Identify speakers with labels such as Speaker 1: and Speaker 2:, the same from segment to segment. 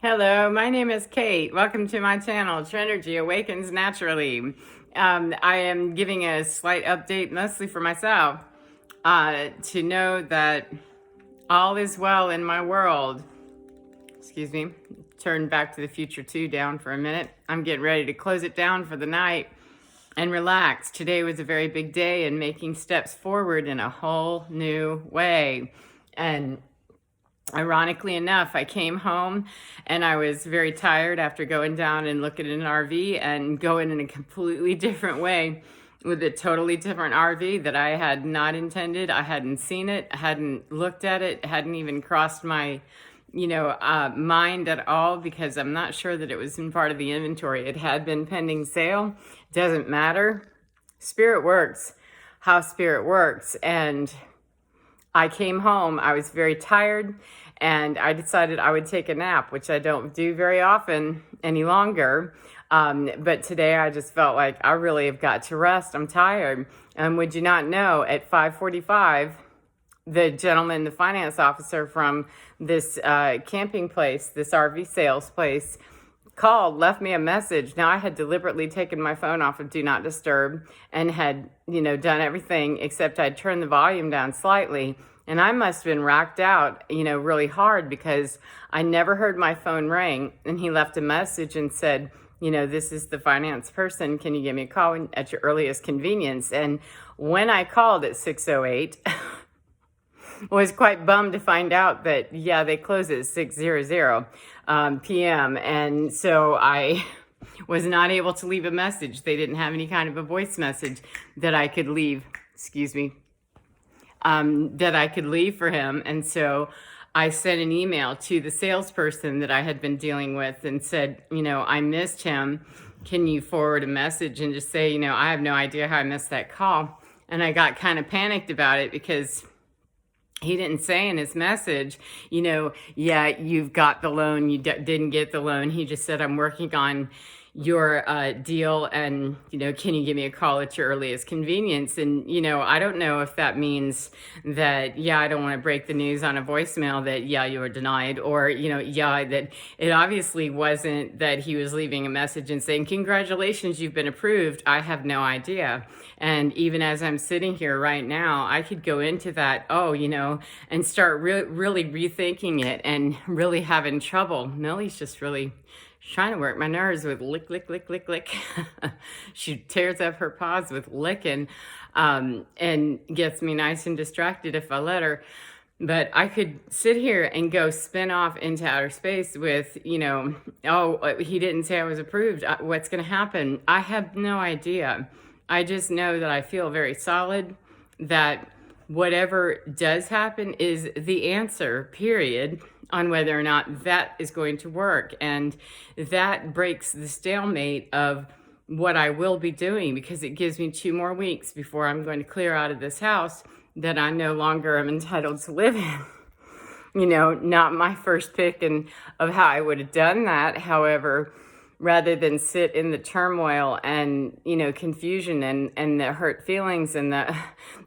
Speaker 1: Hello, my name is Kate. Welcome to my channel, Trenergy Awakens Naturally. I am giving a slight update, mostly for myself, to know that all is well in my world. Excuse me, turn Back to the Future 2 down for a minute. I'm getting ready to close it down for the night and relax. Today was a very big day in making steps forward in a whole new way. And ironically enough, I came home and I was very tired after going down and looking at an RV and going in a completely different way with a totally different RV that I had not intended. I hadn't seen it, hadn't looked at it, hadn't even crossed my mind at all, because I'm not sure that it was in part of the inventory. It had been pending sale. Doesn't matter. Spirit works how Spirit works. And I came home, I was very tired, and I decided I would take a nap, which I don't do very often any longer. But today I just felt like I really have got to rest. I'm tired. And would you not know, at 5:45, the gentleman, the finance officer from this camping place, this RV sales place, called, left me a message. Now, I had deliberately taken my phone off of Do Not Disturb and had, done everything except I'd turned the volume down slightly. And I must have been racked out, really hard, because I never heard my phone ring. And he left a message and said, this is the finance person. Can you give me a call at your earliest convenience? And when I called at 6:08, was quite bummed to find out that, they close at 6:00 p.m. And so I was not able to leave a message. They didn't have any kind of a voice message that I could leave, that I could leave for him. And so I sent an email to the salesperson that I had been dealing with and said, I missed him. Can you forward a message and just say, I have no idea how I missed that call. And I got kind of panicked about it, because he didn't say in his message, you've got the loan, you didn't get the loan. He just said, I'm working on your deal, and, can you give me a call at your earliest convenience? And, I don't know if that means that, I don't want to break the news on a voicemail that, you were denied, or, that it obviously wasn't that he was leaving a message and saying, congratulations, you've been approved. I have no idea. And even as I'm sitting here right now, I could go into that, and start really rethinking it and really having trouble. Millie's just really trying to work my nerves with lick, lick, lick, lick, lick. She tears up her paws with licking, and gets me nice and distracted if I let her. But I could sit here and go spin off into outer space with, he didn't say I was approved. What's going to happen? I have no idea. I just know that I feel very solid, that whatever does happen is the answer, period, on whether or not that is going to work. And that breaks the stalemate of what I will be doing, because it gives me 2 more weeks before I'm going to clear out of this house that I no longer am entitled to live in. Not my first pick of how I would have done that. However, rather than sit in the turmoil and, confusion and the hurt feelings and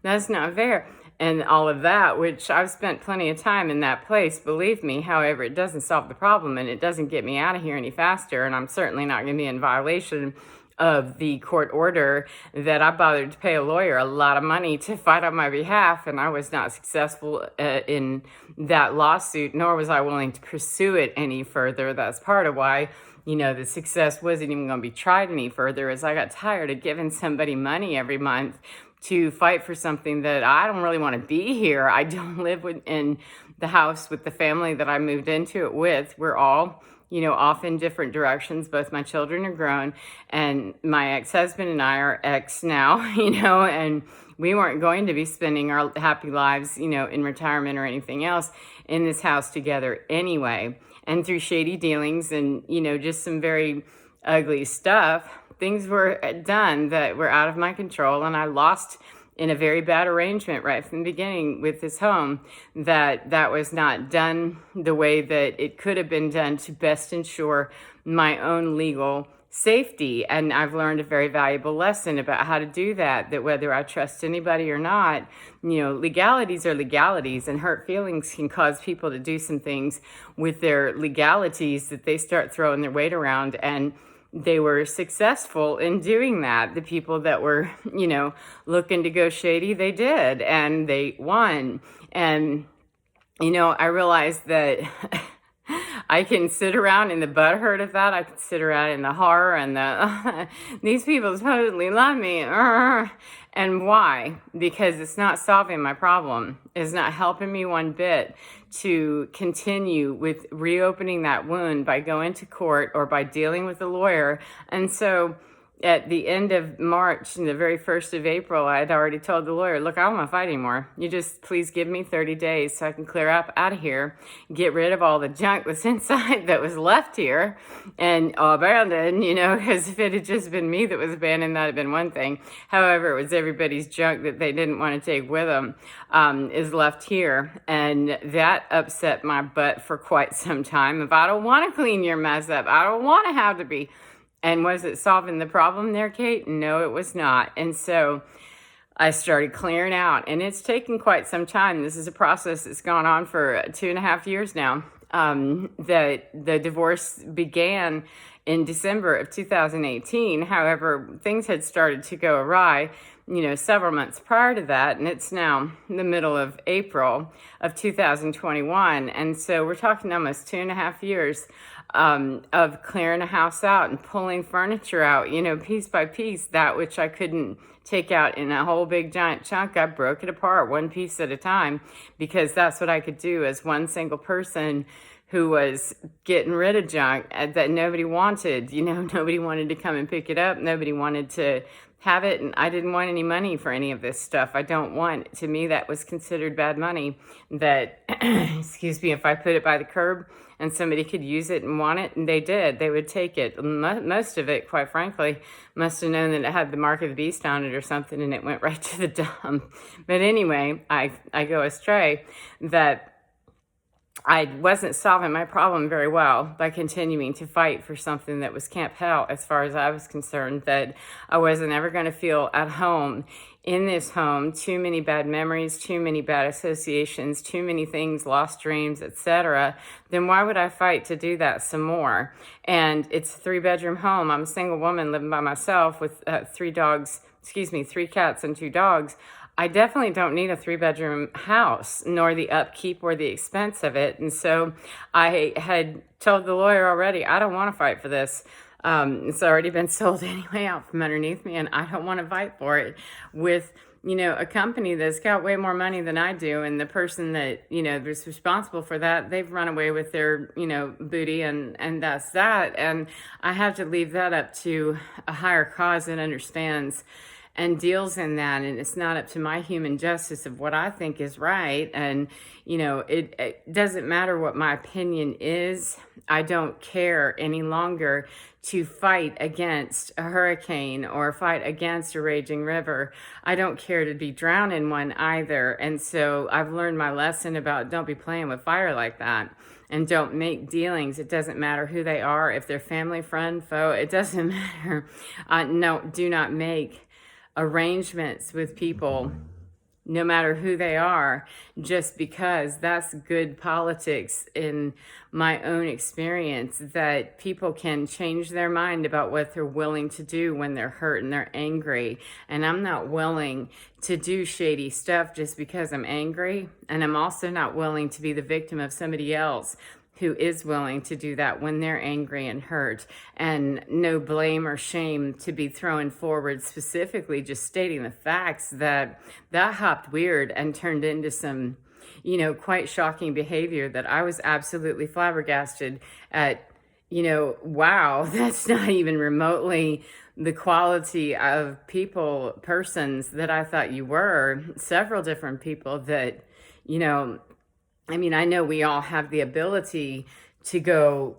Speaker 1: that's not fair and all of that, which I've spent plenty of time in that place, believe me. However, it doesn't solve the problem, and it doesn't get me out of here any faster. And I'm certainly not going to be in violation of the court order that I bothered to pay a lawyer a lot of money to fight on my behalf, and I was not successful in that lawsuit, nor was I willing to pursue it any further. That's part of why the success wasn't even going to be tried any further, as I got tired of giving somebody money every month to fight for something that I don't really want to be here. I don't live in the house with the family that I moved into it with. We're all, off in different directions. Both my children are grown, and my ex-husband and I are ex now, and we weren't going to be spending our happy lives, in retirement or anything else in this house together anyway. And through shady dealings and, just some very ugly stuff, things were done that were out of my control. And I lost in a very bad arrangement right from the beginning with this home, that was not done the way that it could have been done to best ensure my own legal safety. And I've learned a very valuable lesson about how to do that, that whether I trust anybody or not, legalities are legalities, and hurt feelings can cause people to do some things with their legalities that they start throwing their weight around. And they were successful in doing that. The people that were, looking to go shady, they did, and they won. And, I realized that I can sit around in the butthurt of that. I can sit around in the horror and the, these people supposedly love me. And why? Because it's not solving my problem. It's not helping me one bit to continue with reopening that wound by going to court or by dealing with a lawyer. And so at the end of March and the very 1st of April, I had already told the lawyer, look, I don't want to fight anymore. You just please give me 30 days so I can clear up out of here, get rid of all the junk that's inside that was left here and abandoned, because if it had just been me that was abandoned, that would have been one thing. However, it was everybody's junk that they didn't want to take with them is left here. And that upset my butt for quite some time. If I don't want to clean your mess up, I don't want to have to be. And was it solving the problem there, Kate? No, it was not. And so I started clearing out, and it's taken quite some time. This is a process that's gone on for 2.5 years now. The divorce began in December of 2018. However, things had started to go awry, several months prior to that, and it's now the middle of April of 2021. And so we're talking almost 2.5 years of clearing a house out and pulling furniture out, piece by piece. That which I couldn't take out in a whole big giant chunk, I broke it apart one piece at a time, because that's what I could do as one single person who was getting rid of junk that nobody wanted. Nobody wanted to come and pick it up. Nobody wanted to have it, and I didn't want any money for any of this stuff. I don't want, to me, that was considered bad money. That, excuse me, if I put it by the curb and somebody could use it and want it, and they did, they would take it. Most of it, quite frankly, must have known that it had the mark of the beast on it or something, and it went right to the dump. But anyway, I go astray that I wasn't solving my problem very well by continuing to fight for something that was Camp Hell, as far as I was concerned, that I wasn't ever going to feel at home in this home. Too many bad memories, too many bad associations, too many things, lost dreams, etc. Then why would I fight to do that some more? And it's a 3-bedroom home. I'm a single woman living by myself with 3 cats and 2 dogs. I definitely don't need a 3-bedroom house, nor the upkeep or the expense of it. And so I had told the lawyer already, I don't want to fight for this. It's already been sold anyway out from underneath me, and I don't want to fight for it with, a company that's got way more money than I do. And the person that, is responsible for that, they've run away with their, booty, and that's that. And I have to leave that up to a higher cause that understands and deals in that, and it's not up to my human justice of what I think is right. And it doesn't matter what my opinion is. I don't care any longer to fight against a hurricane or fight against a raging river. I don't care to be drowned in one either. And so I've learned my lesson about don't be playing with fire like that. And don't make dealings. It doesn't matter who they are, if they're family, friend, foe, it doesn't matter. No, do not make arrangements with people, no matter who they are, just because. That's good politics in my own experience, that people can change their mind about what they're willing to do when they're hurt and they're angry. And I'm not willing to do shady stuff just because I'm angry. And I'm also not willing to be the victim of somebody else who is willing to do that when they're angry and hurt, and no blame or shame to be thrown forward, specifically just stating the facts that hopped weird and turned into some, quite shocking behavior that I was absolutely flabbergasted at. Wow, that's not even remotely the quality of persons that I thought you were. Several different people that, I know we all have the ability to go,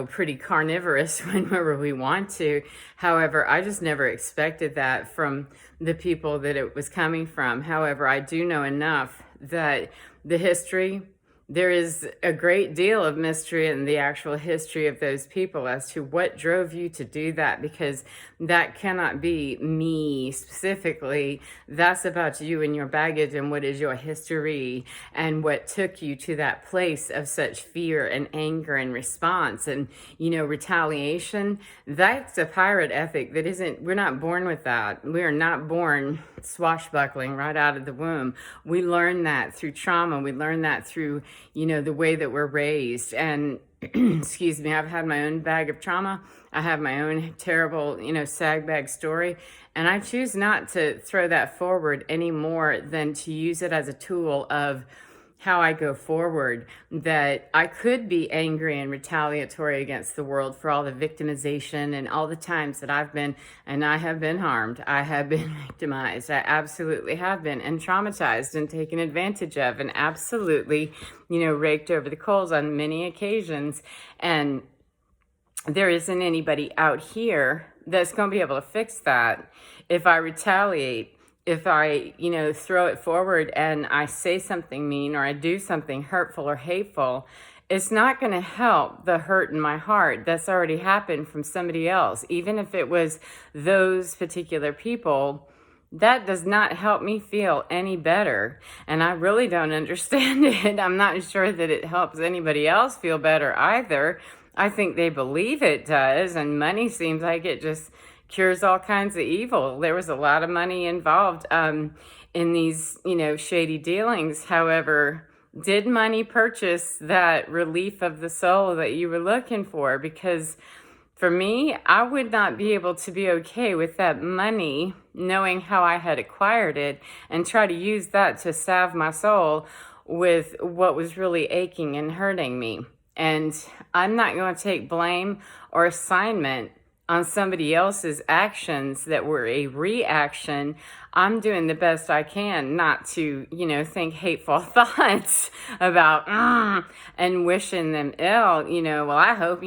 Speaker 1: pretty carnivorous whenever we want to. However, I just never expected that from the people that it was coming from. However, I do know enough that the history, there is a great deal of mystery in the actual history of those people as to what drove you to do that, because that cannot be me specifically. That's about you and your baggage and what is your history and what took you to that place of such fear and anger and response and, retaliation. That's a pirate ethic that isn't, we're not born with that. We are not born swashbuckling right out of the womb. We learn that through trauma. We learn that through, the way that we're raised. And excuse me, I've had my own bag of trauma. I have my own terrible, sag bag story. And I choose not to throw that forward any more than to use it as a tool of how I go forward, that I could be angry and retaliatory against the world for all the victimization and all the times that I have been harmed. I have been victimized. I absolutely have been, and traumatized and taken advantage of, and absolutely, raked over the coals on many occasions. And there isn't anybody out here that's going to be able to fix that. If I retaliate, if I, throw it forward and I say something mean or I do something hurtful or hateful, it's not going to help the hurt in my heart that's already happened from somebody else. Even if it was those particular people, that does not help me feel any better. And I really don't understand it. I'm not sure that it helps anybody else feel better either. I think they believe it does, and money seems like it just cures all kinds of evil. There was a lot of money involved in these, shady dealings. However, did money purchase that relief of the soul that you were looking for? Because for me, I would not be able to be okay with that money, knowing how I had acquired it, and try to use that to salve my soul with what was really aching and hurting me. And I'm not going to take blame or assignment on somebody else's actions that were a reaction. I'm doing the best I can not to, think hateful thoughts about and wishing them ill. Well, I hope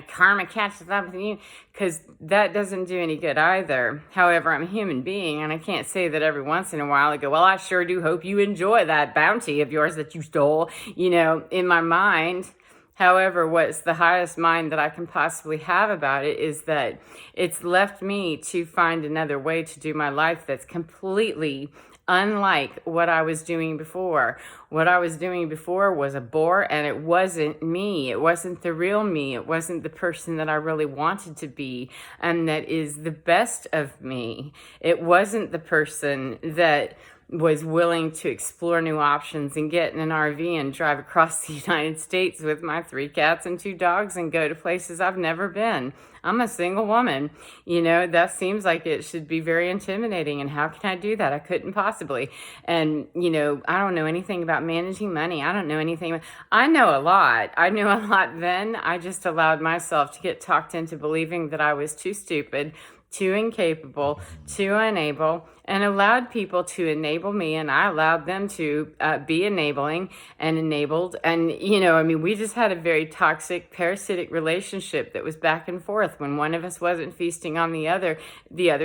Speaker 1: karma catches up with you, because that doesn't do any good either. However, I'm a human being, and I can't say that every once in a while I go, well, I sure do hope you enjoy that bounty of yours that you stole, in my mind. However, what's the highest mind that I can possibly have about it is that it's left me to find another way to do my life that's completely unlike what I was doing before. What I was doing before was a bore, and it wasn't me. It wasn't the real me. It wasn't the person that I really wanted to be, and that is the best of me. It wasn't the person that was willing to explore new options and get in an RV and drive across the United States with my 3 cats and 2 dogs and go to places I've never been. I'm a single woman. That seems like it should be very intimidating. And how can I do that? I couldn't possibly. And, I don't know anything about managing money. I don't know anything. I know a lot. I knew a lot then. I just allowed myself to get talked into believing that I was too stupid, too incapable, too unable, and allowed people to enable me, and I allowed them to be enabling and enabled. And, we just had a very toxic, parasitic relationship that was back and forth. When one of us wasn't feasting on the other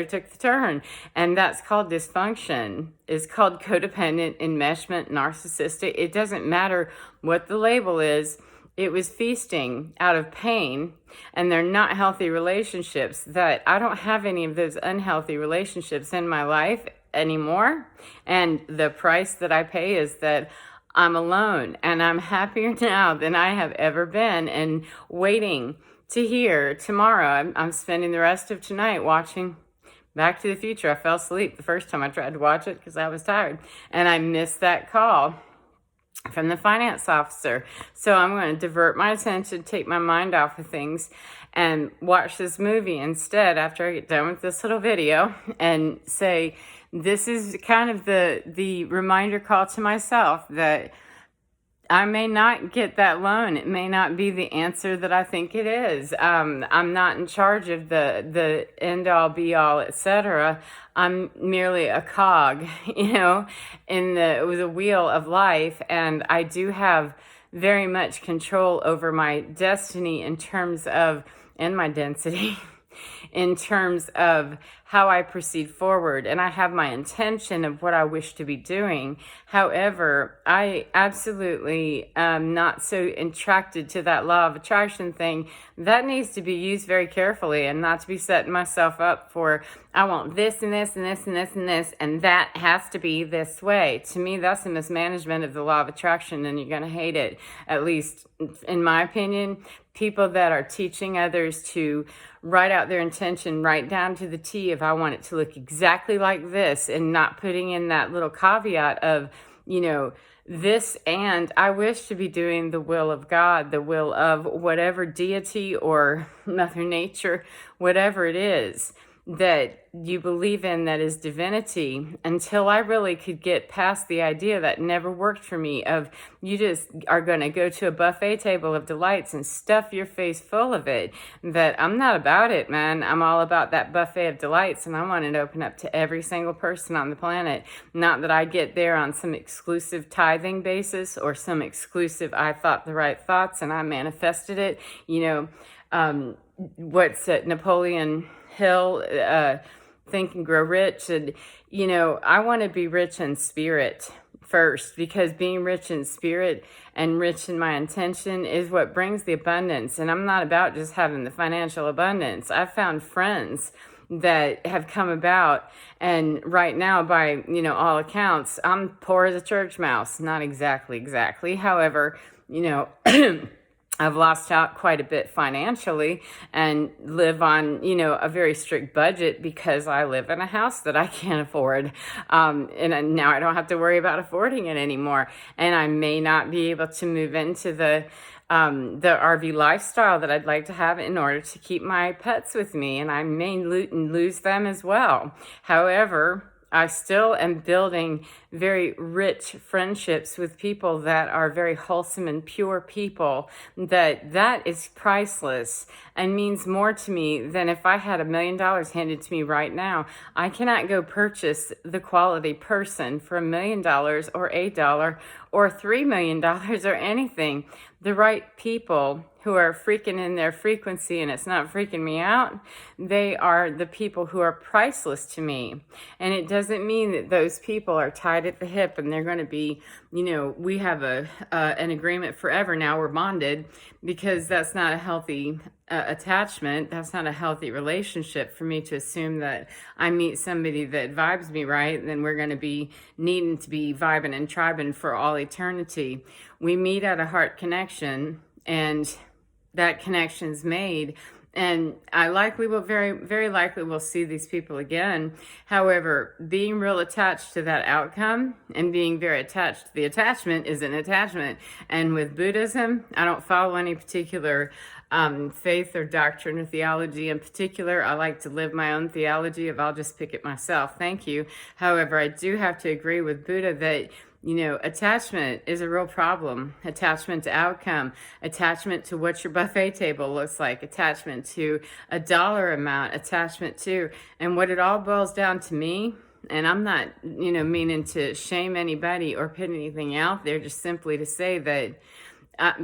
Speaker 1: took the turn. And that's called dysfunction. It's called codependent, enmeshment, narcissistic. It doesn't matter what the label is. It was feasting out of pain, and they're not healthy relationships. That I don't have any of those unhealthy relationships in my life anymore. And the price that I pay is that I'm alone, and I'm happier now than I have ever been, and waiting to hear tomorrow. I'm spending the rest of tonight watching Back to the Future. I fell asleep the first time I tried to watch it because I was tired, and I missed that call from the finance officer. So I'm going to divert my attention, take my mind off of things, and watch this movie instead after I get done with this little video, and say, this is kind of the reminder call to myself that I may not get that loan. It may not be the answer that I think it is. I'm not in charge of the end all be all, etc. I'm merely a cog, in the wheel of life, and I do have very much control over my destiny in terms of, and my density, in terms of how I proceed forward. And I have my intention of what I wish to be doing. However, I absolutely am not so attracted to that law of attraction thing. That needs to be used very carefully and not to be setting myself up for, I want this and this and this and this and this, and that has to be this way. To me, that's a mismanagement of the law of attraction, and you're going to hate it. At least, in my opinion, people that are teaching others to write out their intention right down to the T if I want it to look exactly like this, and not putting in that little caveat of, this, and I wish to be doing the will of God, the will of whatever deity or Mother Nature, whatever it is that you believe in that is divinity, until I really could get past the idea that never worked for me of you just are going to go to a buffet table of delights and stuff your face full of it. That I'm not about it, man. I'm all about that buffet of delights, and I want it to open up to every single person on the planet. Not that I get there on some exclusive tithing basis or some exclusive I thought the right thoughts and I manifested it. Napoleon Hill, Think and Grow Rich. And, I want to be rich in spirit first, because being rich in spirit and rich in my intention is what brings the abundance. And I'm not about just having the financial abundance. I've found friends that have come about, and right now, by, all accounts, I'm poor as a church mouse. Not exactly. However, I've lost out quite a bit financially and live on, a very strict budget because I live in a house that I can't afford. And now I don't have to worry about affording it anymore. And I may not be able to move into the RV lifestyle that I'd like to have in order to keep my pets with me. And I may lose them as well. However, I still am building very rich friendships with people that are very wholesome and pure people. That is priceless and means more to me than if I had $1 million handed to me right now. I cannot go purchase the quality person for $1 million or $1 or $3 million or anything. The right people who are freaking in their frequency, and it's not freaking me out, they are the people who are priceless to me. And it doesn't mean that those people are tied at the hip and they're going to be, we have an agreement forever now, we're bonded, because that's not a healthy attachment. That's not a healthy relationship for me to assume that I meet somebody that vibes me right, then we're going to be needing to be vibing and tribing for all eternity. We meet at a heart connection, and that connection's made, and I very, very likely will see these people again. However, being real attached to that outcome and being very attached to the attachment is an attachment. And with Buddhism, I don't follow any particular faith or doctrine or theology in particular. I like to live my own theology if I'll just pick it myself. Thank you. However, I do have to agree with Buddha that attachment is a real problem. Attachment to outcome, attachment to what your buffet table looks like, attachment to a dollar amount, attachment to, and what it all boils down to me, and I'm not, meaning to shame anybody or put anything out there, just simply to say that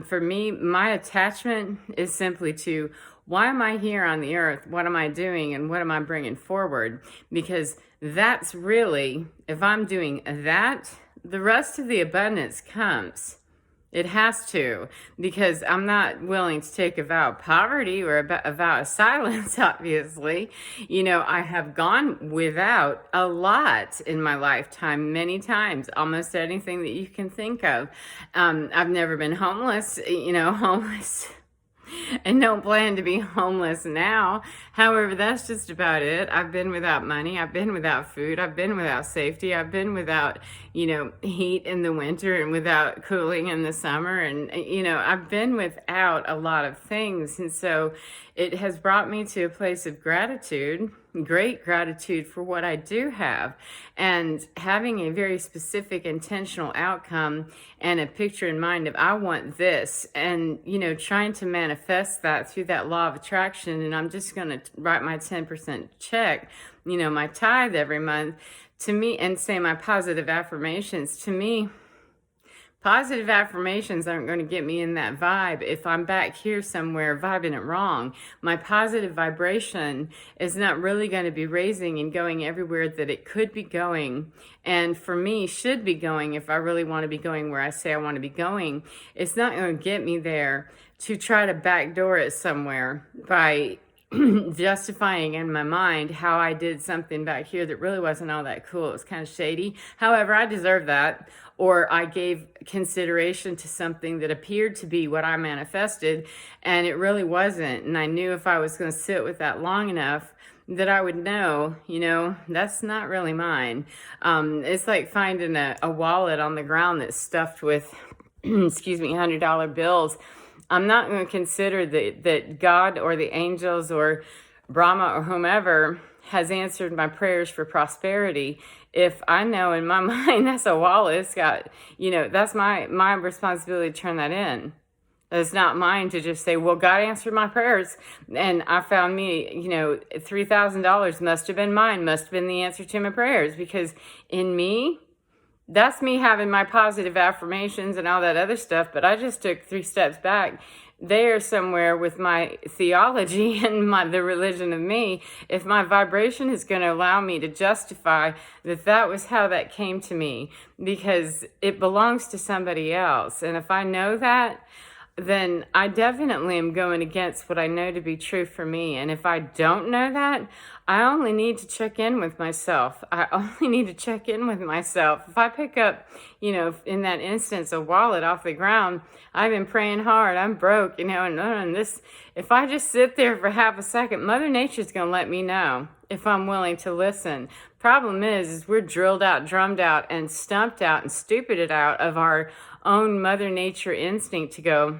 Speaker 1: for me, my attachment is simply to, why am I here on the earth? What am I doing? And what am I bringing forward? Because that's really, if I'm doing that, the rest of the abundance comes. It has to, because I'm not willing to take a vow of poverty or a vow of silence, obviously. I have gone without a lot in my lifetime, many times, almost anything that you can think of. I've never been homeless, homeless. And don't plan to be homeless now. However, that's just about it. I've been without money. I've been without food. I've been without safety. I've been without, heat in the winter and without cooling in the summer. And, I've been without a lot of things. And so it has brought me to a place of gratitude, great gratitude for what I do have, and having a very specific intentional outcome and a picture in mind of I want this, and trying to manifest that through that law of attraction. And I'm just going to write my 10% check, my tithe every month, to me, and say my positive affirmations. To me, Positive affirmations aren't going to get me in that vibe if I'm back here somewhere vibing it wrong. My positive vibration is not really going to be raising and going everywhere that it could be going, and for me should be going if I really want to be going where I say I want to be going. It's not going to get me there to try to backdoor it somewhere by justifying in my mind how I did something back here that really wasn't all that cool. It was kind of shady. However, I deserve that. Or I gave consideration to something that appeared to be what I manifested, and it really wasn't. And I knew if I was going to sit with that long enough that I would know, that's not really mine. It's like finding a wallet on the ground that's stuffed with, $100 bills. I'm not going to consider that God or the angels or Brahma or whomever has answered my prayers for prosperity if I know in my mind that's a wallet. It's got, that's my responsibility to turn that in. It's not mine to just say, well, God answered my prayers and I found me, $3,000 must have been mine, must have been the answer to my prayers, because in me, that's me having my positive affirmations and all that other stuff, but I just took 3 steps back there somewhere with my theology and the religion of me. If my vibration is going to allow me to justify that was how that came to me, because it belongs to somebody else. And if I know that, then I definitely am going against what I know to be true for me. And if I don't know that, I only need to check in with myself. If I pick up, in that instance, a wallet off the ground, I've been praying hard, I'm broke, and this, if I just sit there for half a second, Mother Nature's going to let me know if I'm willing to listen. Problem is we're drilled out, drummed out, and stumped out and stupided out of our own Mother Nature instinct to go,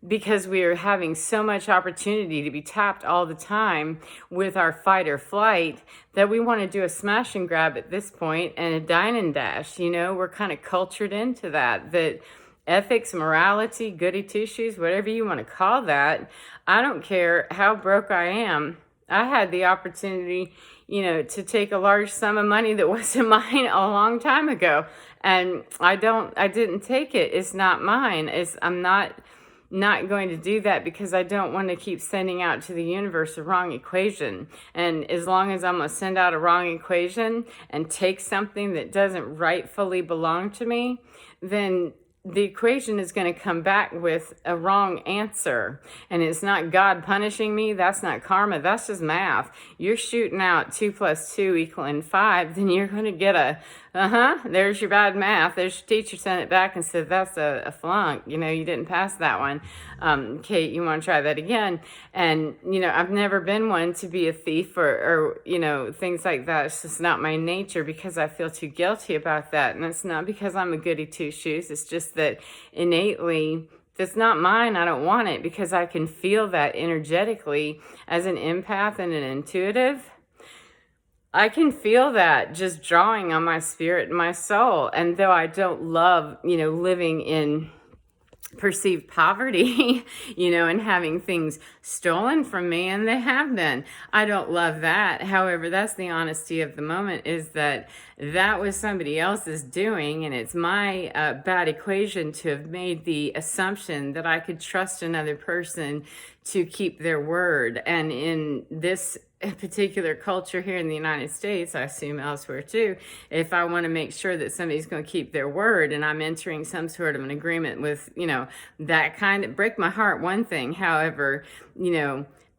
Speaker 1: because we are having so much opportunity to be tapped all the time with our fight or flight that we want to do a smash and grab at this point and a dine and dash. We're kind of cultured into that ethics, morality, goody two-shoes, whatever you want to call that. I don't care how broke I am. I had the opportunity, to take a large sum of money that wasn't mine a long time ago. And I didn't take it. It's not mine. I'm not going to do that because I don't want to keep sending out to the universe a wrong equation. And as long as I'm going to send out a wrong equation and take something that doesn't rightfully belong to me, then the equation is going to come back with a wrong answer. And it's not God punishing me. That's not karma. That's just math. You're shooting out 2 + 2 = 5. Then you're going to get there's your bad math. There's your teacher sent it back and said, that's a flunk. You didn't pass that one. Kate, you want to try that again? And, I've never been one to be a thief or things like that. It's just not my nature because I feel too guilty about that. And it's not because I'm a goody two-shoes. It's just that innately, if it's not mine, I don't want it, because I can feel that energetically as an empath and an intuitive. I can feel that just drawing on my spirit and my soul. And though I don't love, living in perceived poverty, and having things stolen from me, and they have been, I don't love that. However, that's the honesty of the moment, is that was somebody else's doing, and it's my bad equation to have made the assumption that I could trust another person to keep their word. And in this particular culture here in the United States, I assume elsewhere too, if I want to make sure that somebody's going to keep their word and I'm entering some sort of an agreement with, that kind of break my heart, one thing. However,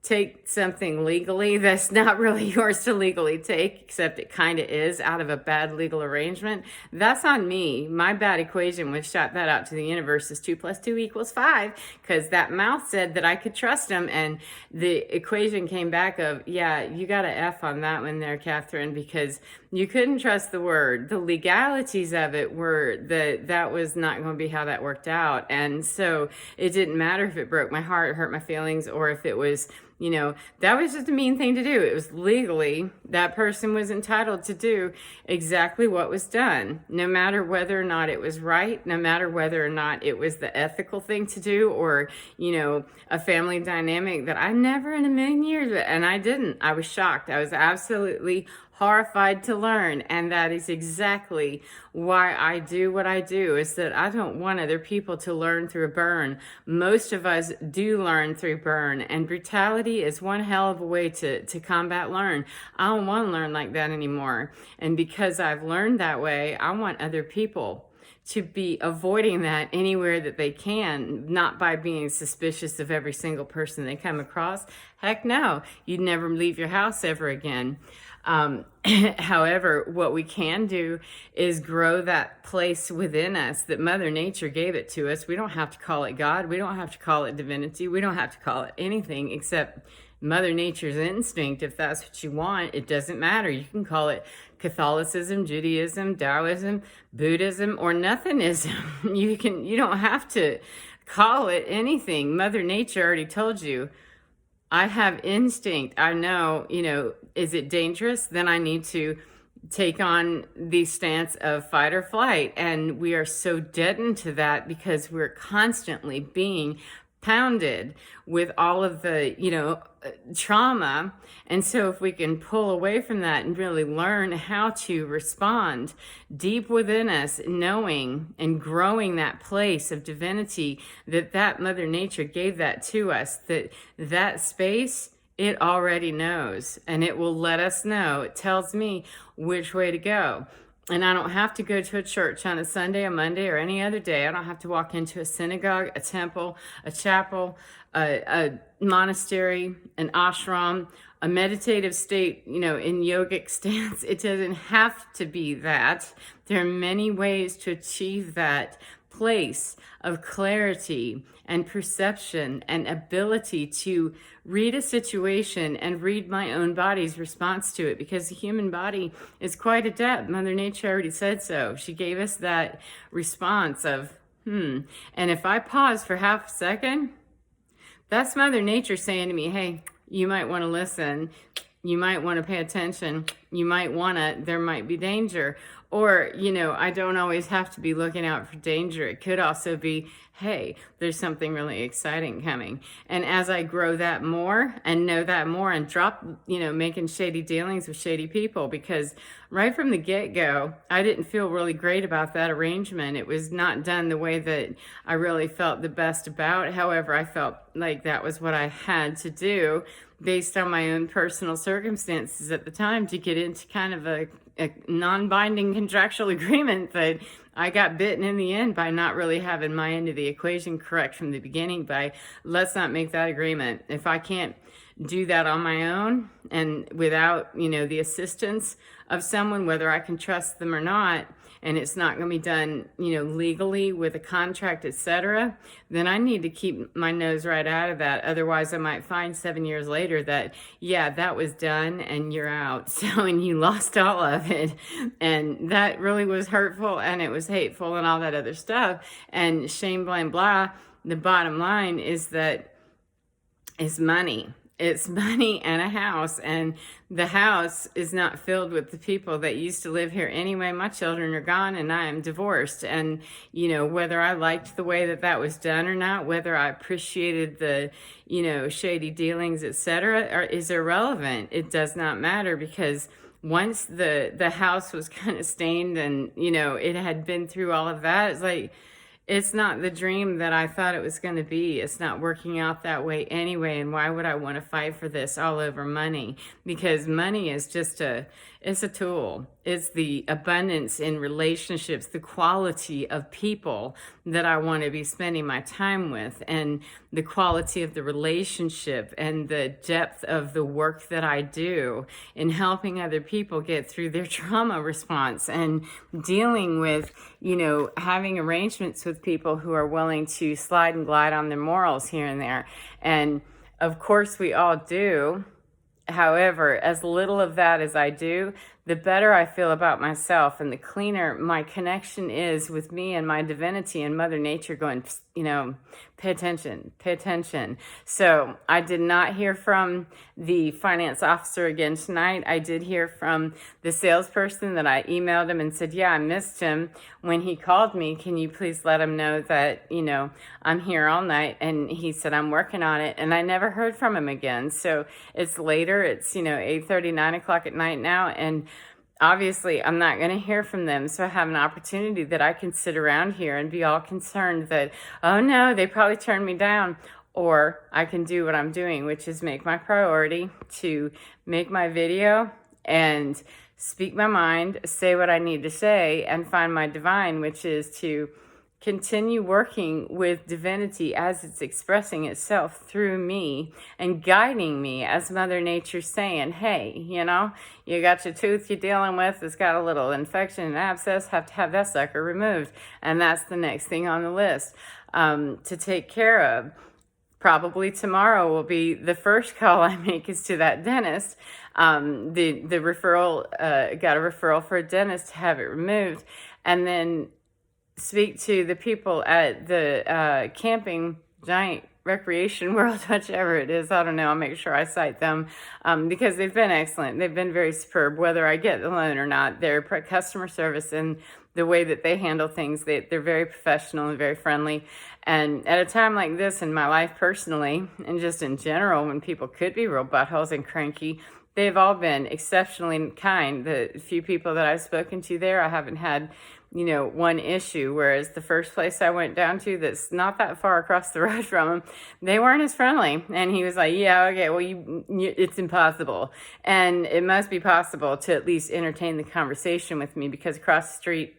Speaker 1: take something legally that's not really yours to legally take, except it kind of is out of a bad legal arrangement, that's on me. My bad equation was shot that out to the universe is 2 + 2 = 5, because that mouth said that I could trust them, and the equation came back of, yeah, you got an F on that one there, Catherine, because you couldn't trust the word. The legalities of it were that was not going to be how that worked out. And so it didn't matter if it broke my heart, hurt my feelings, or if it was, that was just a mean thing to do. It was legally, that person was entitled to do exactly what was done, no matter whether or not it was right, no matter whether or not it was the ethical thing to do, or, a family dynamic that I never in a million years, and I didn't. I was shocked. I was absolutely horrified to learn. And that is exactly why I do what I do, is that I don't want other people to learn through a burn. Most of us do learn through burn, and brutality is one hell of a way to combat learn. I don't want to learn like that anymore. And because I've learned that way, I want other people to be avoiding that anywhere that they can, not by being suspicious of every single person they come across. Heck no, you'd never leave your house ever again. However, what we can do is grow that place within us that Mother Nature gave it to us. We don't have to call it God. We don't have to call it divinity. We don't have to call it anything except Mother Nature's instinct. If that's what you want, it doesn't matter. You can call it Catholicism, Judaism, Taoism, Buddhism, or nothingism. You don't have to call it anything. Mother Nature already told you, I have instinct. I know, is it dangerous? Then I need to take on the stance of fight or flight. And we are so deadened to that because we're constantly being pounded with all of the, trauma. And so if we can pull away from that and really learn how to respond deep within us, knowing and growing that place of divinity, that Mother Nature gave that to us, that space, it already knows, and it will let us know. It tells me which way to go. And I don't have to go to a church on a Sunday, a Monday, or any other day. I don't have to walk into a synagogue, a temple, a chapel, a monastery, an ashram, a meditative state, in yogic stance. It doesn't have to be that. There are many ways to achieve that place of clarity and perception and ability to read a situation and read my own body's response to it, because the human body is quite adept. Mother Nature already said so. She gave us that response of, and if I pause for half a second, that's Mother Nature saying to me, hey, you might want to listen. You might want to pay attention. There might be danger. Or, I don't always have to be looking out for danger. It could also be, hey, there's something really exciting coming. And as I grow that more and know that more and drop, making shady dealings with shady people, because right from the get-go, I didn't feel really great about that arrangement. It was not done the way that I really felt the best about. However, I felt like that was what I had to do based on my own personal circumstances at the time to get into kind of a non-binding contractual agreement that I got bitten in the end by not really having my end of the equation correct from the beginning. By let's not make that agreement. If I can't do that on my own and without, the assistance of someone, whether I can trust them or not, and it's not going to be done, legally with a contract, etc., then I need to keep my nose right out of that. Otherwise, I might find 7 years later that, yeah, that was done and you're out. So, and you lost all of it. And that really was hurtful and it was hateful and all that other stuff. And shame, blame, blah. The bottom line is that it's money. It's money and a house, and the house is not filled with the people that used to live here anyway. My children are gone and I am divorced, and whether I liked the way that was done or not, whether I appreciated the shady dealings, etc., is irrelevant. It does not matter, because once the house was kind of stained and it had been through all of that, it's like, it's not the dream that I thought it was going to be. It's not working out that way anyway. And why would I want to fight for this all over money? Because money is just it's a tool. It's the abundance in relationships, the quality of people that I want to be spending my time with, and the quality of the relationship and the depth of the work that I do in helping other people get through their trauma response and dealing with, having arrangements with people who are willing to slide and glide on their morals here and there. And of course we all do. However, as little of that as I do, the better I feel about myself and the cleaner my connection is with me and my divinity and Mother Nature going, pay attention, pay attention. So I did not hear from the finance officer again tonight. I did hear from the salesperson that I emailed him and said, yeah, I missed him when he called me. Can you please let him know that, I'm here all night? And he said, I'm working on it. And I never heard from him again. So it's later. It's, 8:30, 9 o'clock at night now. And obviously, I'm not going to hear from them. So I have an opportunity that I can sit around here and be all concerned that, oh no, they probably turned me down. Or I can do what I'm doing, which is make my priority to make my video and speak my mind, say what I need to say, and find my divine, which is to continue working with divinity as it's expressing itself through me and guiding me as Mother Nature's saying, hey, you got your tooth you're dealing with, it's got a little infection and abscess, have to have that sucker removed. And that's the next thing on the list to take care of. Probably tomorrow will be the first call I make is to that dentist. The referral, got a referral for a dentist to have it removed. And then speak to the people at the camping giant recreation world, whichever it is. I don't know. I'll make sure I cite them because they've been excellent. They've been very superb, whether I get the loan or not. Their customer service and the way that they handle things, they're very professional and very friendly. And at a time like this in my life personally, and just in general, when people could be real buttholes and cranky, they've all been exceptionally kind. The few people that I've spoken to there, I haven't had one issue, whereas the first place I went down to that's not that far across the road from him, they weren't as friendly. And he was like, yeah, okay, well, it's impossible. And it must be possible to at least entertain the conversation with me because across the street,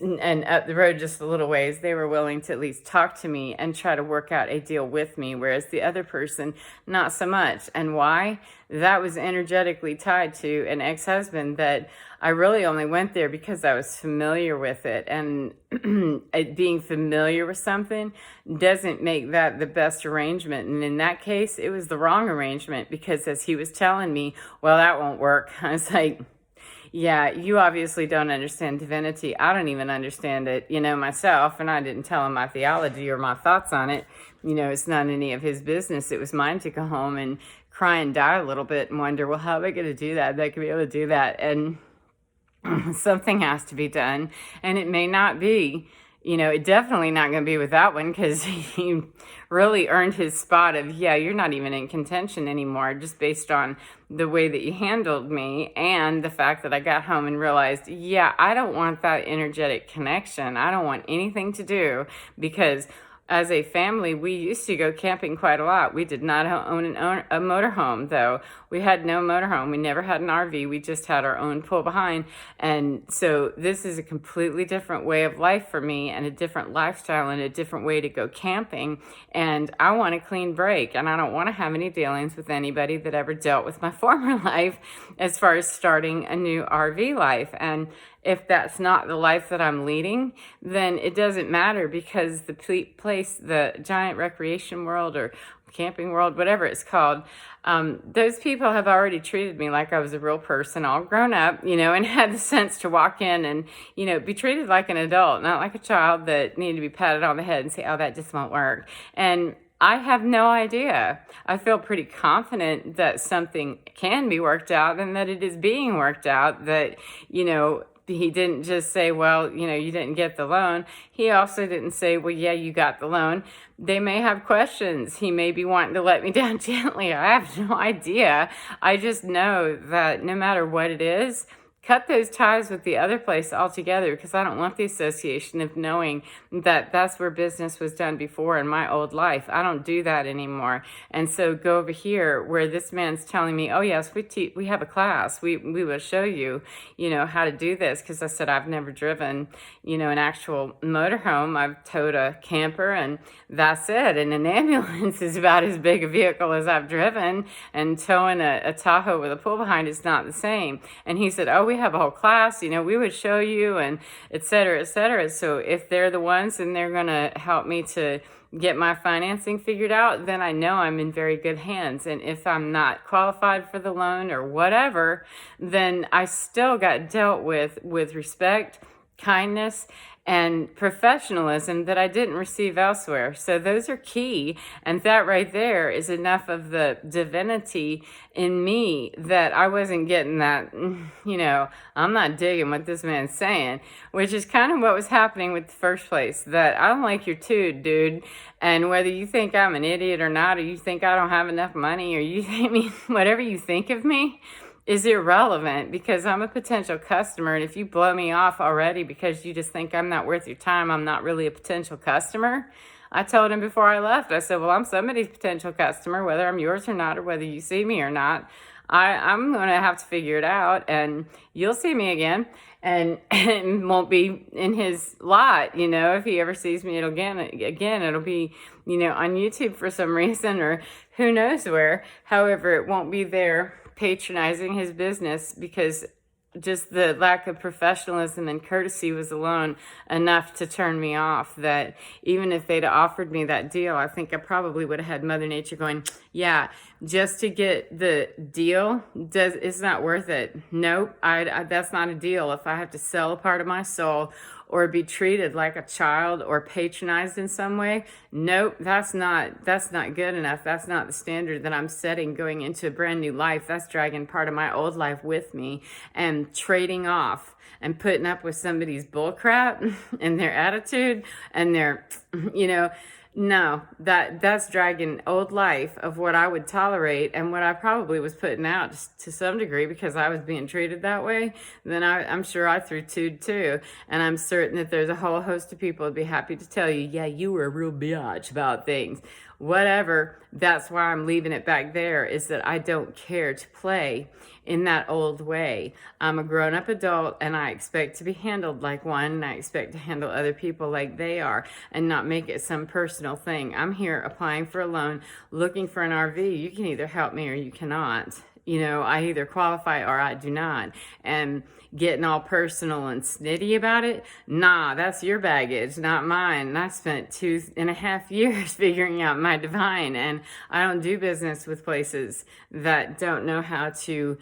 Speaker 1: and up the road just a little ways, they were willing to at least talk to me and try to work out a deal with me, whereas the other person, not so much. And why? That was energetically tied to an ex-husband that I really only went there because I was familiar with it. And being familiar with something doesn't make that the best arrangement. And in that case, it was the wrong arrangement because as he was telling me, well, that won't work. I was like, yeah, you obviously don't understand divinity. I don't even understand it, myself. And I didn't tell him my theology or my thoughts on it. It's not any of his business. It was mine to go home and cry and die a little bit and wonder, well, how am I going to do that? They could be able to do that. And something has to be done. And it may not be, it definitely not going to be with that one because he really earned his spot of, yeah, you're not even in contention anymore just based on the way that you handled me and the fact that I got home and realized, yeah, I don't want that energetic connection. I don't want anything to do because as a family, we used to go camping quite a lot. We did not own a motorhome, though. We had no motorhome. We never had an RV. We just had our own pull behind. And so this is a completely different way of life for me and a different lifestyle and a different way to go camping. And I want a clean break. And I don't want to have any dealings with anybody that ever dealt with my former life as far as starting a new RV life. And if that's not the life that I'm leading, then it doesn't matter because the place, the giant recreation world or camping world, whatever it's called, those people have already treated me like I was a real person, all grown up, and had the sense to walk in and, be treated like an adult, not like a child that needed to be patted on the head and say, oh, that just won't work. And I have no idea. I feel pretty confident that something can be worked out and that it is being worked out, that, he didn't just say, well, you didn't get the loan. He also didn't say, well, yeah, you got the loan. They may have questions. He may be wanting to let me down gently. I have no idea. I just know that no matter what it is, cut those ties with the other place altogether because I don't want the association of knowing that that's where business was done before in my old life. I don't do that anymore. And so go over here where this man's telling me, oh yes, we have a class. We will show you, how to do this. Because I said, I've never driven, an actual motorhome. I've towed a camper and that's it. And an ambulance is about as big a vehicle as I've driven, and towing a Tahoe with a pull behind is not the same. And he said, oh, we have a whole class, we would show you and et cetera, et cetera. So if they're the ones and they're going to help me to get my financing figured out, then I know I'm in very good hands. And if I'm not qualified for the loan or whatever, then I still got dealt with respect, kindness, and professionalism that I didn't receive elsewhere. So those are key. And that right there is enough of the divinity in me that I wasn't getting that, I'm not digging what this man's saying, which is kind of what was happening with the first place, that I don't like your dude, dude. And whether you think I'm an idiot or not, or you think I don't have enough money, or you think whatever you think of me, is irrelevant, because I'm a potential customer. And if you blow me off already because you just think I'm not worth your time, I'm not really a potential customer. I told him before I left, I said, well, I'm somebody's potential customer, whether I'm yours or not, or whether you see me or not. I'm going to have to figure it out, and you'll see me again, and it won't be in his lot. If he ever sees me again, it'll be, on YouTube for some reason, or who knows where. However, it won't be there patronizing his business, because just the lack of professionalism and courtesy was alone enough to turn me off. That even if they'd offered me that deal, I think I probably would have had Mother Nature going, yeah, just to get the deal, it's not worth it. Nope, that's not a deal. If I have to sell a part of my soul or be treated like a child or patronized in some way, nope, that's not good enough. That's not the standard that I'm setting going into a brand new life. That's dragging part of my old life with me and trading off and putting up with somebody's bullcrap and their attitude and their, no, that's dragging old life of what I would tolerate and what I probably was putting out to some degree because I was being treated that way. Then I'm sure I threw too. And I'm certain that there's a whole host of people who'd be happy to tell you, yeah, you were a real biatch about things. Whatever, that's why I'm leaving it back there, is that I don't care to play in that old way. I'm a grown-up adult, and I expect to be handled like one, and I expect to handle other people like they are, and not make it some personal thing. I'm here applying for a loan, looking for an RV. You can either help me or you cannot. I either qualify or I do not. And getting all personal and snitty about it, nah, that's your baggage, not mine. And I spent 2.5 years figuring out my divine, and I don't do business with places that don't know how to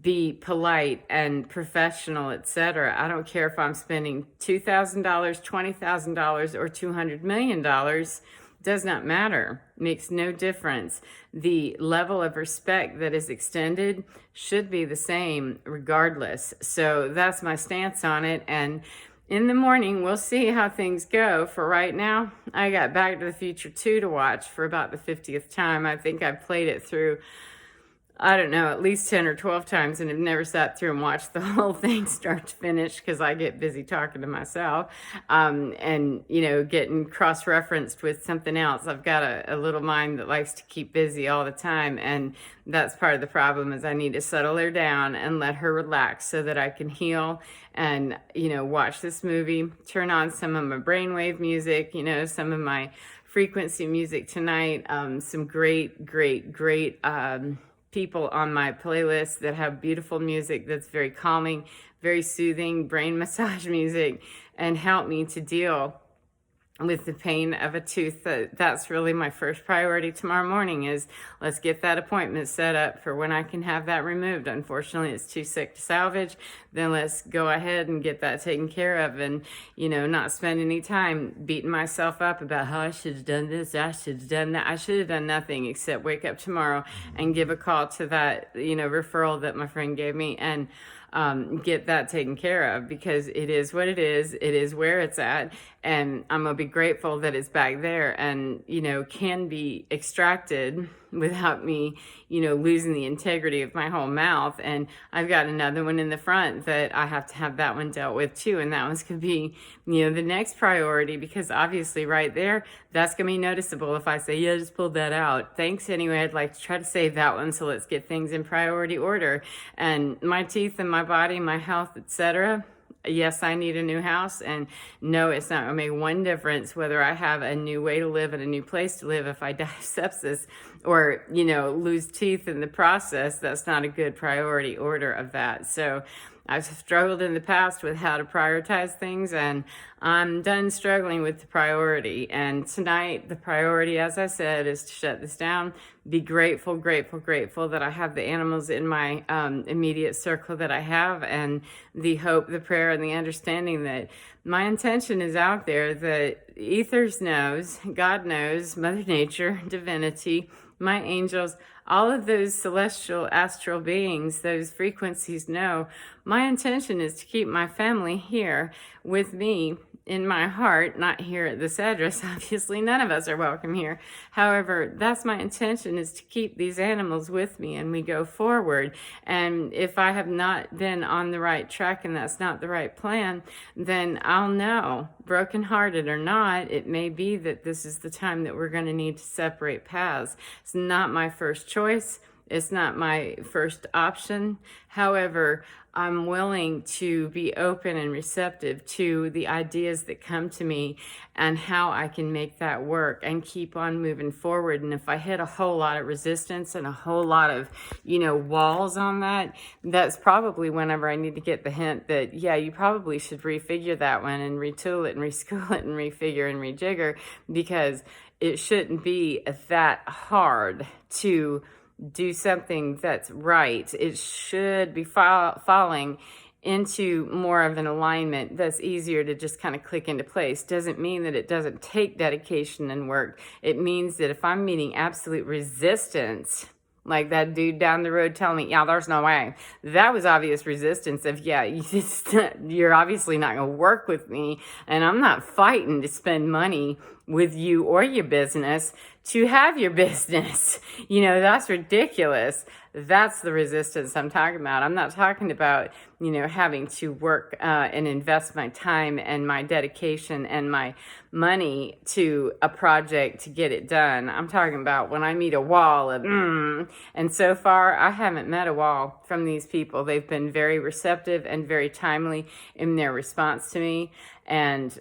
Speaker 1: be polite and professional, etc. I don't care if I'm spending $2,000, $20,000, or $200 million. Does not matter. Makes no difference. The level of respect that is extended should be the same regardless. So that's my stance on it. And in the morning, we'll see how things go. For right now, I got Back to the Future 2 to watch for about the 50th time. I think I've played it through, I don't know, at least 10 or 12 times, and have never sat through and watched the whole thing start to finish because I get busy talking to myself and, getting cross-referenced with something else. I've got a little mind that likes to keep busy all the time, and that's part of the problem, is I need to settle her down and let her relax so that I can heal and, watch this movie, turn on some of my brainwave music, some of my frequency music tonight, some great people on my playlist that have beautiful music that's very calming, very soothing, brain massage music, and help me to deal with the pain of a tooth. That's really my first priority tomorrow morning, is let's get that appointment set up for when I can have that removed. Unfortunately, it's too sick to salvage. Then let's go ahead and get that taken care of, and not spend any time beating myself up about how I should have done this, I should have done that. I should have done nothing except wake up tomorrow and give a call to that referral that my friend gave me, and get that taken care of, because it is what it is where it's at, and I'm gonna be grateful that it's back there and can be extracted without me losing the integrity of my whole mouth. And I've got another one in the front that I have to have that one dealt with too, and that one's gonna be the next priority, because obviously right there, that's gonna be noticeable if I say, yeah, just pulled that out. Thanks anyway, I'd like to try to save that one, so let's get things in priority order. And my teeth and my body, my health, etc., yes, I need a new house, and no, it's not going to make one difference whether I have a new way to live and a new place to live if I die of sepsis or, lose teeth in the process. That's not a good priority order of that. So I've struggled in the past with how to prioritize things, and I'm done struggling with the priority. And tonight, the priority, as I said, is to shut this down, be grateful, grateful, grateful that I have the animals in my immediate circle that I have, and the hope, the prayer, and the understanding that my intention is out there, that ethers knows, God knows, Mother Nature, divinity, my angels, all of those celestial astral beings, those frequencies know my intention is to keep my family here with me in my heart, not here at this address. Obviously, none of us are welcome here. However, that's my intention, is to keep these animals with me and we go forward. And if I have not been on the right track and that's not the right plan, then I'll know, brokenhearted or not, it may be that this is the time that we're going to need to separate paths. It's not my first choice. It's not my first option. However, I'm willing to be open and receptive to the ideas that come to me and how I can make that work and keep on moving forward. And if I hit a whole lot of resistance and a whole lot of, walls on that, that's probably whenever I need to get the hint that, yeah, you probably should refigure that one and retool it and reschool it and refigure and rejigger, because it shouldn't be that hard to do something that's right. It should be falling into more of an alignment that's easier to just kind of click into place. Doesn't mean that it doesn't take dedication and work. It means that if I'm meeting absolute resistance, like that dude down the road telling me, yeah, there's no way. That was obvious resistance of, yeah, you're obviously not going to work with me, and I'm not fighting to spend money with you or your business to have your business. That's ridiculous. That's the resistance I'm talking about. I'm not talking about, having to work and invest my time and my dedication and my money to a project to get it done. I'm talking about when I meet a wall of, and so far I haven't met a wall from these people. They've been very receptive and very timely in their response to me, and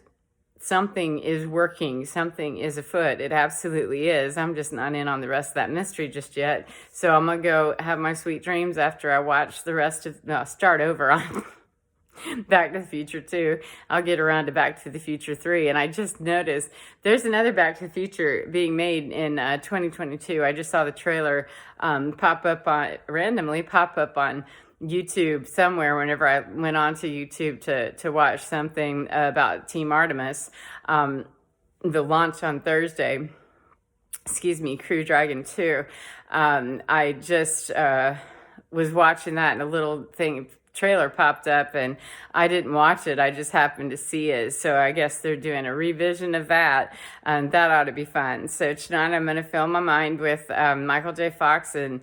Speaker 1: something is working, something is afoot. It absolutely is. I'm just not in on the rest of that mystery just yet. So I'm going to go have my sweet dreams after I watch the rest of, start over on Back to the Future 2. I'll get around to Back to the Future 3. And I just noticed there's another Back to the Future being made in 2022. I just saw the trailer randomly pop up on YouTube somewhere whenever I went onto YouTube to watch something about Team Artemis, the launch on Thursday, Crew Dragon 2. I just was watching that, and a little trailer popped up, and I didn't watch it. I just happened to see it. So I guess they're doing a revision of that, and that ought to be fun. So tonight I'm going to fill my mind with Michael J. Fox and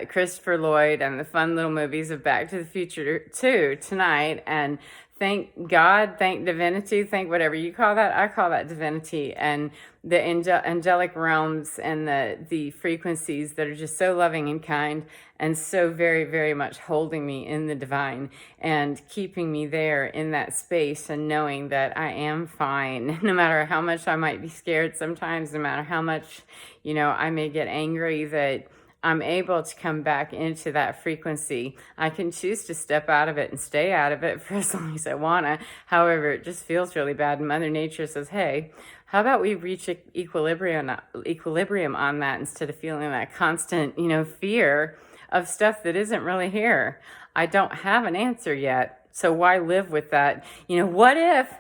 Speaker 1: Christopher Lloyd and the fun little movies of Back to the Future 2 tonight. And thank God, thank divinity, thank whatever you call that. I call that divinity, and the angelic realms and the frequencies that are just so loving and kind and so very, very much holding me in the divine and keeping me there in that space and knowing that I am fine, no matter how much I might be scared sometimes, no matter how much, I may get angry, that I'm able to come back into that frequency. I can choose to step out of it and stay out of it for as long as I want to. However, it just feels really bad. And Mother Nature says, hey, how about we reach equilibrium on that instead of feeling that constant, fear of stuff that isn't really here. I don't have an answer yet. So why live with that? What if?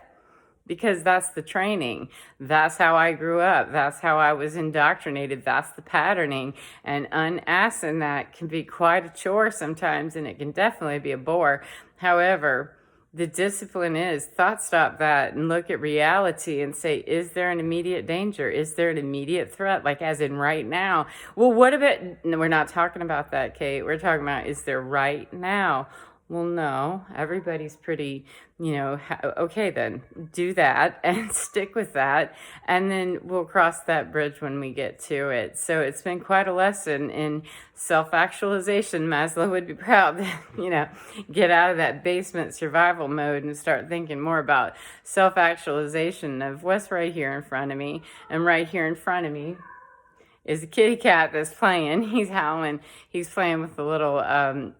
Speaker 1: Because that's the training. That's how I grew up. That's how I was indoctrinated. That's the patterning. And unassing that can be quite a chore sometimes, and it can definitely be a bore. However, the discipline is thought stop that and look at reality and say, is there an immediate danger? Is there an immediate threat? Like as in right now? Well, what about, no, we're not talking about that, Kate. We're talking about, is there right now? Well, no, everybody's pretty, okay, then do that and stick with that. And then we'll cross that bridge when we get to it. So it's been quite a lesson in self-actualization. Maslow would be proud that, get out of that basement survival mode and start thinking more about self-actualization of what's right here in front of me. And right here in front of me is a kitty cat that's playing. He's howling. He's playing with the little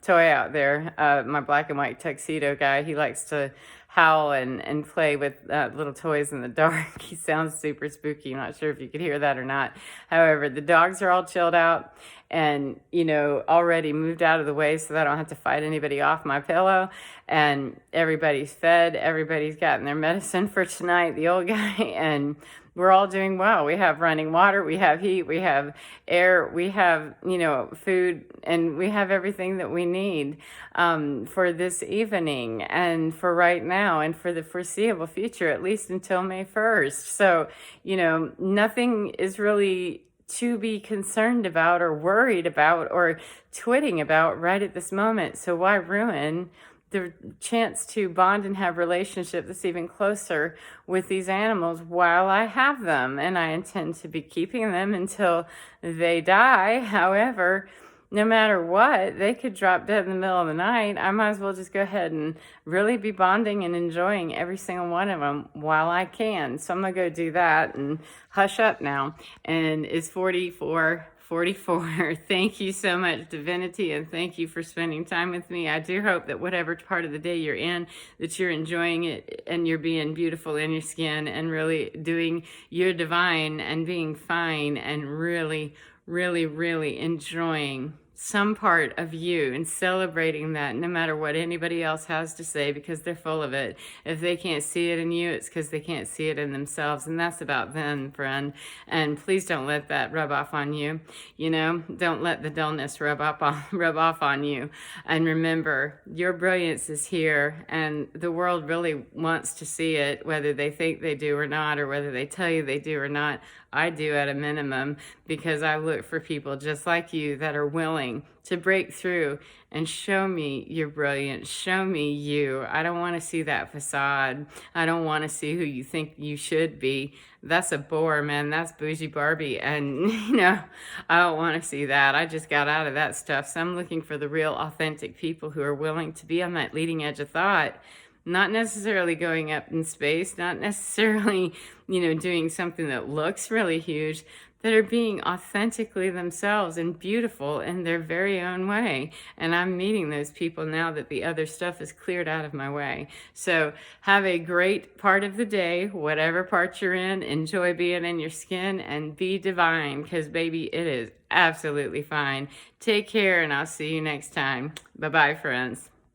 Speaker 1: toy out there. My black and white tuxedo guy, he likes to howl and play with little toys in the dark. He sounds super spooky. I'm not sure if you could hear that or not. However, the dogs are all chilled out and, you know, already moved out of the way so that I don't have to fight anybody off my pillow. And everybody's fed. Everybody's gotten their medicine for tonight, the old guy. And we're all doing well. We have running water, we have heat, we have air, we have, you know, food, and we have everything that we need for this evening and for right now and for the foreseeable future, at least until May 1st. So, you know, nothing is really to be concerned about or worried about or twitting about right at this moment. So why ruin the chance to bond and have relationship that's even closer with these animals while I have them, and I intend to be keeping them until they die. However, no matter what, they could drop dead in the middle of the night. I might as well just go ahead and really be bonding and enjoying every single one of them while I can. So I'm gonna go do that and hush up now. And it's 44. Thank you so much, Divinity, and thank you for spending time with me. I do hope that whatever part of the day you're in, that you're enjoying it and you're being beautiful in your skin and really doing your divine and being fine and really, really, really enjoying some part of you and celebrating that no matter what anybody else has to say, because they're full of it. If they can't see it in you, it's because they can't see it in themselves, and that's about them, friend. And please don't let that rub off on you. You know, don't let the dullness rub off on you. And remember, your brilliance is here, and the world really wants to see it, whether they think they do or not, or whether they tell you they do or not. I do at a minimum, because I look for people just like you that are willing to break through and show me your brilliance, show me you. I don't want to see that facade. I don't want to see who you think you should be. That's a bore, man. That's bougie Barbie. And, you know, I don't want to see that. I just got out of that stuff. So I'm looking for the real authentic people who are willing to be on that leading edge of thought. Not necessarily going up in space, not necessarily, you know, doing something that looks really huge, that are being authentically themselves and beautiful in their very own way. And I'm meeting those people now that the other stuff is cleared out of my way. So have a great part of the day, whatever part you're in. Enjoy being in your skin and be divine, because baby, it is absolutely fine. Take care, and I'll see you next time. Bye-bye, friends.